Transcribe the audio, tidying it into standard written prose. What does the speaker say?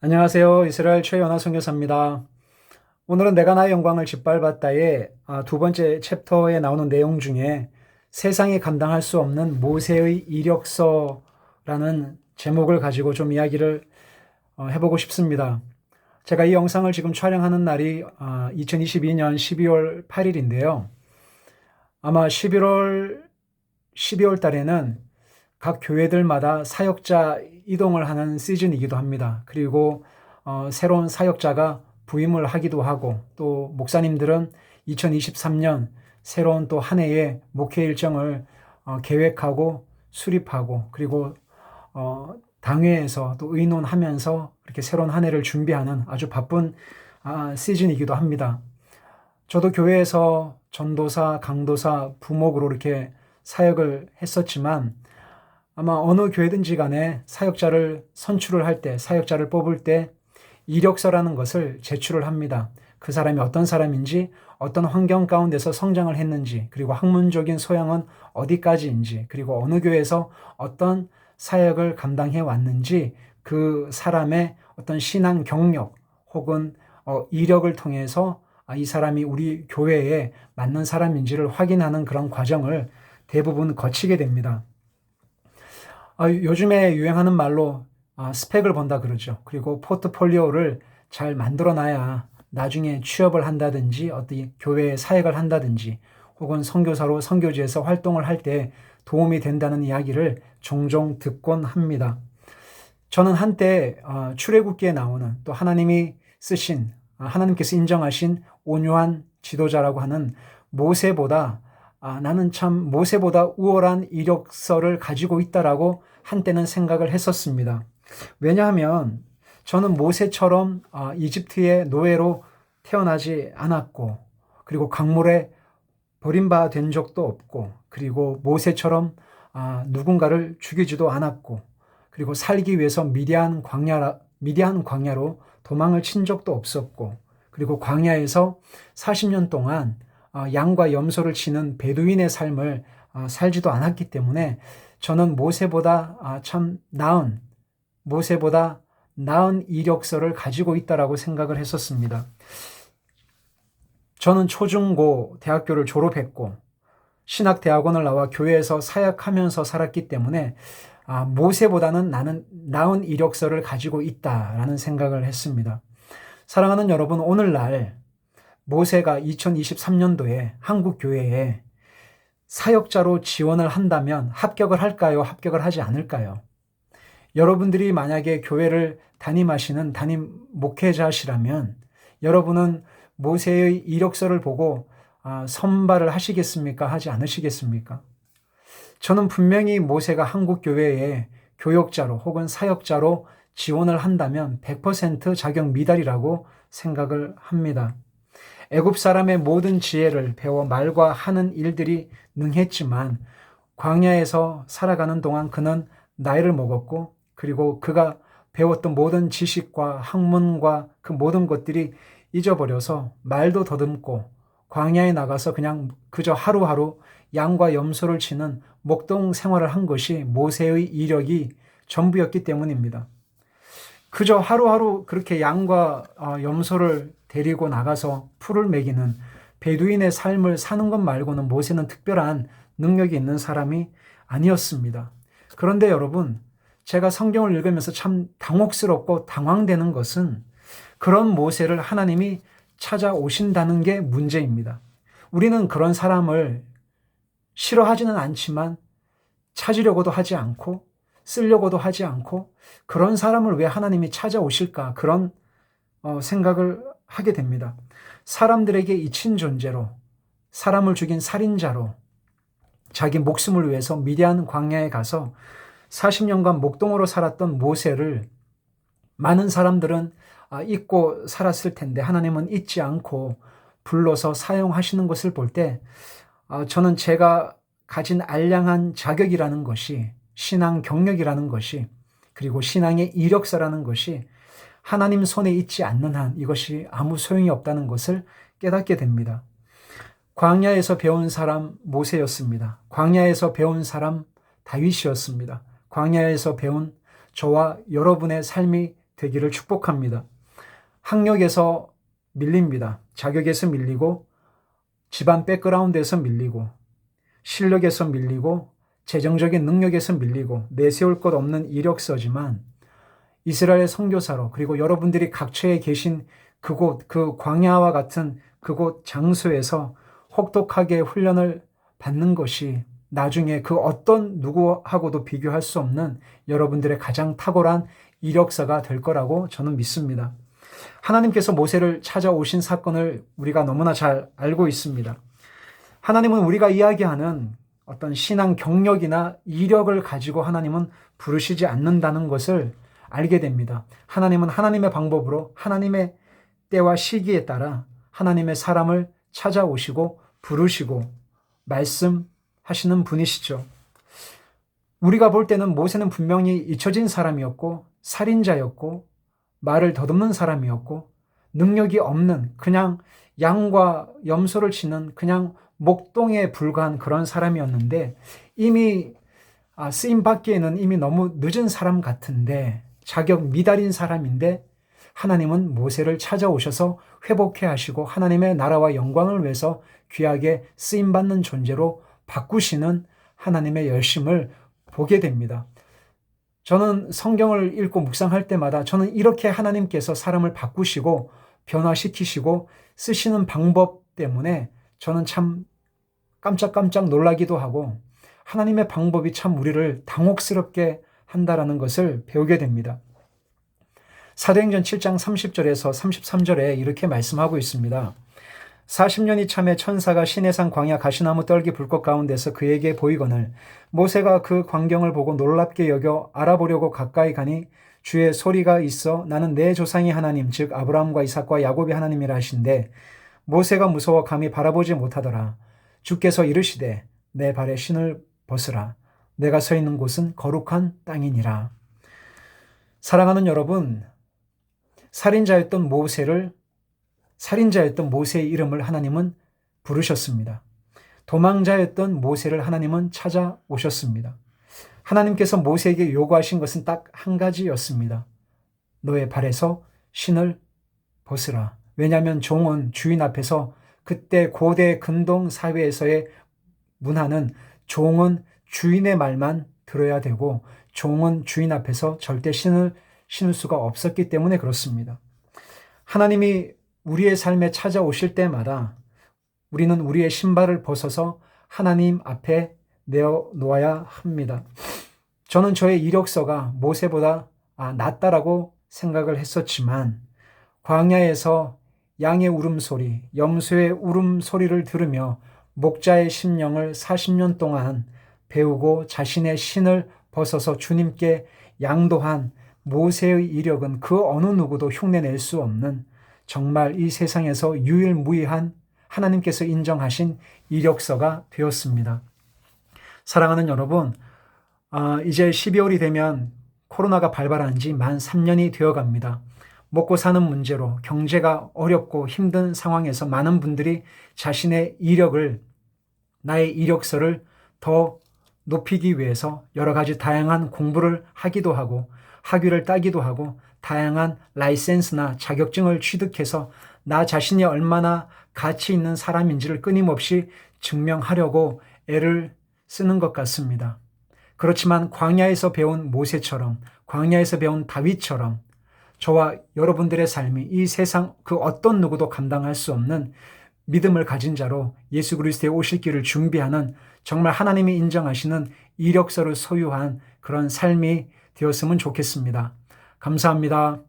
안녕하세요. 이스라엘 최연아 선교사입니다. 오늘은 내가 나의 영광을 짓밟았다의 두 번째 챕터에 나오는 내용 중에 세상이 감당할 수 없는 모세의 이력서라는 제목을 가지고 좀 이야기를 해보고 싶습니다. 제가 이 영상을 지금 촬영하는 날이 2022년 12월 8일인데요. 아마 12월 달에는 각 교회들마다 사역자 이동을 하는 시즌이기도 합니다. 그리고 새로운 사역자가 부임을 하기도 하고 또 목사님들은 2023년 새로운 또 한 해의 목회 일정을 계획하고 수립하고 그리고 당회에서 또 의논하면서 이렇게 새로운 한 해를 준비하는 아주 바쁜 시즌이기도 합니다. 저도 교회에서 전도사, 강도사, 부목으로 이렇게 사역을 했었지만 아마 어느 교회든지 간에 사역자를 선출을 할 때, 사역자를 뽑을 때 이력서라는 것을 제출을 합니다. 그 사람이 어떤 사람인지, 어떤 환경 가운데서 성장을 했는지, 그리고 학문적인 소양은 어디까지인지, 그리고 어느 교회에서 어떤 사역을 감당해 왔는지 그 사람의 어떤 신앙 경력 혹은 이력을 통해서 이 사람이 우리 교회에 맞는 사람인지를 확인하는 그런 과정을 대부분 거치게 됩니다. 요즘에 유행하는 말로 스펙을 본다 그러죠. 그리고 포트폴리오를 잘 만들어 놔야 나중에 취업을 한다든지 어디 교회에 사역을 한다든지 혹은 선교사로 선교지에서 활동을 할 때 도움이 된다는 이야기를 종종 듣곤 합니다. 저는 한때 출애굽기에 나오는 또 하나님이 쓰신 하나님께서 인정하신 온유한 지도자라고 하는 모세보다 나는 참 모세보다 우월한 이력서를 가지고 있다라고 한때는 생각을 했었습니다. 왜냐하면 저는 모세처럼 이집트의 노예로 태어나지 않았고 그리고 강물에 버림받은 적도 없고 그리고 모세처럼 누군가를 죽이지도 않았고 그리고 살기 위해서 미디안 광야로 도망을 친 적도 없었고 그리고 광야에서 40년 동안 양과 염소를 치는 베두인의 삶을 살지도 않았기 때문에 저는 모세보다 나은 이력서를 가지고 있다라고 생각을 했었습니다. 저는 초중고 대학교를 졸업했고 신학대학원을 나와 교회에서 사역하면서 살았기 때문에 모세보다는 나는 나은 이력서를 가지고 있다라는 생각을 했습니다. 사랑하는 여러분, 오늘날 모세가 2023년도에 한국 교회에 사역자로 지원을 한다면 합격을 할까요? 합격을 하지 않을까요? 여러분들이 만약에 교회를 담임하시는 담임 목회자시라면 여러분은 모세의 이력서를 보고 선발을 하시겠습니까? 하지 않으시겠습니까? 저는 분명히 모세가 한국 교회에 교역자로 혹은 사역자로 지원을 한다면 100% 자격 미달이라고 생각을 합니다. 애굽 사람의 모든 지혜를 배워 말과 하는 일들이 능했지만 광야에서 살아가는 동안 그는 나이를 먹었고 그리고 그가 배웠던 모든 지식과 학문과 그 모든 것들이 잊어버려서 말도 더듬고 광야에 나가서 그냥 그저 하루하루 양과 염소를 치는 목동 생활을 한 것이 모세의 이력이 전부였기 때문입니다. 그저 하루하루 그렇게 양과 염소를 데리고 나가서 풀을 먹이는 베두인의 삶을 사는 것 말고는 모세는 특별한 능력이 있는 사람이 아니었습니다. 그런데 여러분, 제가 성경을 읽으면서 참 당혹스럽고 당황되는 것은 그런 모세를 하나님이 찾아오신다는 게 문제입니다. 우리는 그런 사람을 싫어하지는 않지만 찾으려고도 하지 않고 쓰려고도 하지 않고 그런 사람을 왜 하나님이 찾아오실까 그런 생각을 하게 됩니다. 사람들에게 잊힌 존재로 사람을 죽인 살인자로 자기 목숨을 위해서 미디안 광야에 가서 40년간 목동으로 살았던 모세를 많은 사람들은 잊고 살았을 텐데 하나님은 잊지 않고 불러서 사용하시는 것을 볼 때 저는 제가 가진 알량한 자격이라는 것이 신앙 경력이라는 것이 그리고 신앙의 이력서라는 것이 하나님 손에 있지 않는 한 이것이 아무 소용이 없다는 것을 깨닫게 됩니다. 광야에서 배운 사람 모세였습니다. 광야에서 배운 사람 다윗이었습니다. 광야에서 배운 저와 여러분의 삶이 되기를 축복합니다. 학력에서 밀립니다. 자격에서 밀리고, 집안 백그라운드에서 밀리고, 실력에서 밀리고, 재정적인 능력에서 밀리고, 내세울 것 없는 이력서지만 이스라엘 선교사로, 그리고 여러분들이 각처에 계신 그곳, 그 광야와 같은 그곳 장소에서 혹독하게 훈련을 받는 것이 나중에 그 어떤 누구하고도 비교할 수 없는 여러분들의 가장 탁월한 이력서가 될 거라고 저는 믿습니다. 하나님께서 모세를 찾아오신 사건을 우리가 너무나 잘 알고 있습니다. 하나님은 우리가 이야기하는 어떤 신앙 경력이나 이력을 가지고 하나님은 부르시지 않는다는 것을 알게 됩니다. 하나님은 하나님의 방법으로 하나님의 때와 시기에 따라 하나님의 사람을 찾아오시고 부르시고 말씀하시는 분이시죠. 우리가 볼 때는 모세는 분명히 잊혀진 사람이었고 살인자였고 말을 더듬는 사람이었고 능력이 없는 그냥 양과 염소를 치는 그냥 목동에 불과한 그런 사람이었는데 이미 쓰임 받기에는 이미 너무 늦은 사람 같은데 자격 미달인 사람인데 하나님은 모세를 찾아오셔서 회복해 하시고 하나님의 나라와 영광을 위해서 귀하게 쓰임받는 존재로 바꾸시는 하나님의 열심을 보게 됩니다. 저는 성경을 읽고 묵상할 때마다 저는 이렇게 하나님께서 사람을 바꾸시고 변화시키시고 쓰시는 방법 때문에 저는 참 깜짝깜짝 놀라기도 하고 하나님의 방법이 참 우리를 당혹스럽게 한다라는 것을 배우게 됩니다. 사도행전 7장 30절에서 33절에 이렇게 말씀하고 있습니다. 40년이 참에 천사가 시내산 광야 가시나무 떨기 불꽃 가운데서 그에게 보이거늘 모세가 그 광경을 보고 놀랍게 여겨 알아보려고 가까이 가니 주의 소리가 있어 나는 내 조상의 하나님 즉 아브라함과 이삭과 야곱의 하나님이라 하신데 모세가 무서워 감히 바라보지 못하더라. 주께서 이르시되 내 발에 신을 벗으라. 내가 서 있는 곳은 거룩한 땅이니라. 사랑하는 여러분, 살인자였던 모세의 이름을 하나님은 부르셨습니다. 도망자였던 모세를 하나님은 찾아오셨습니다. 하나님께서 모세에게 요구하신 것은 딱 한 가지였습니다. 너의 발에서 신을 벗으라. 왜냐하면 종은 주인 앞에서 그때 고대 근동 사회에서의 문화는 종은 주인의 말만 들어야 되고 종은 주인 앞에서 절대 신을 신을 수가 없었기 때문에 그렇습니다. 하나님이 우리의 삶에 찾아오실 때마다 우리는 우리의 신발을 벗어서 하나님 앞에 내어놓아야 합니다. 저는 저의 이력서가 모세보다 낫다라고 생각을 했었지만 광야에서 양의 울음소리, 염소의 울음소리를 들으며 목자의 심령을 40년 동안 배우고 자신의 신을 벗어서 주님께 양도한 모세의 이력은 그 어느 누구도 흉내낼 수 없는 정말 이 세상에서 유일무이한 하나님께서 인정하신 이력서가 되었습니다. 사랑하는 여러분, 이제 12월이 되면 코로나가 발발한 지 만 3년이 되어갑니다. 먹고 사는 문제로 경제가 어렵고 힘든 상황에서 많은 분들이 자신의 이력을, 나의 이력서를 더 높이기 위해서 여러 가지 다양한 공부를 하기도 하고 학위를 따기도 하고 다양한 라이센스나 자격증을 취득해서 나 자신이 얼마나 가치 있는 사람인지를 끊임없이 증명하려고 애를 쓰는 것 같습니다. 그렇지만 광야에서 배운 모세처럼, 광야에서 배운 다윗처럼 저와 여러분들의 삶이 이 세상 그 어떤 누구도 감당할 수 없는 믿음을 가진 자로 예수 그리스도의 오실 길을 준비하는 정말 하나님이 인정하시는 이력서를 소유한 그런 삶이 되었으면 좋겠습니다. 감사합니다.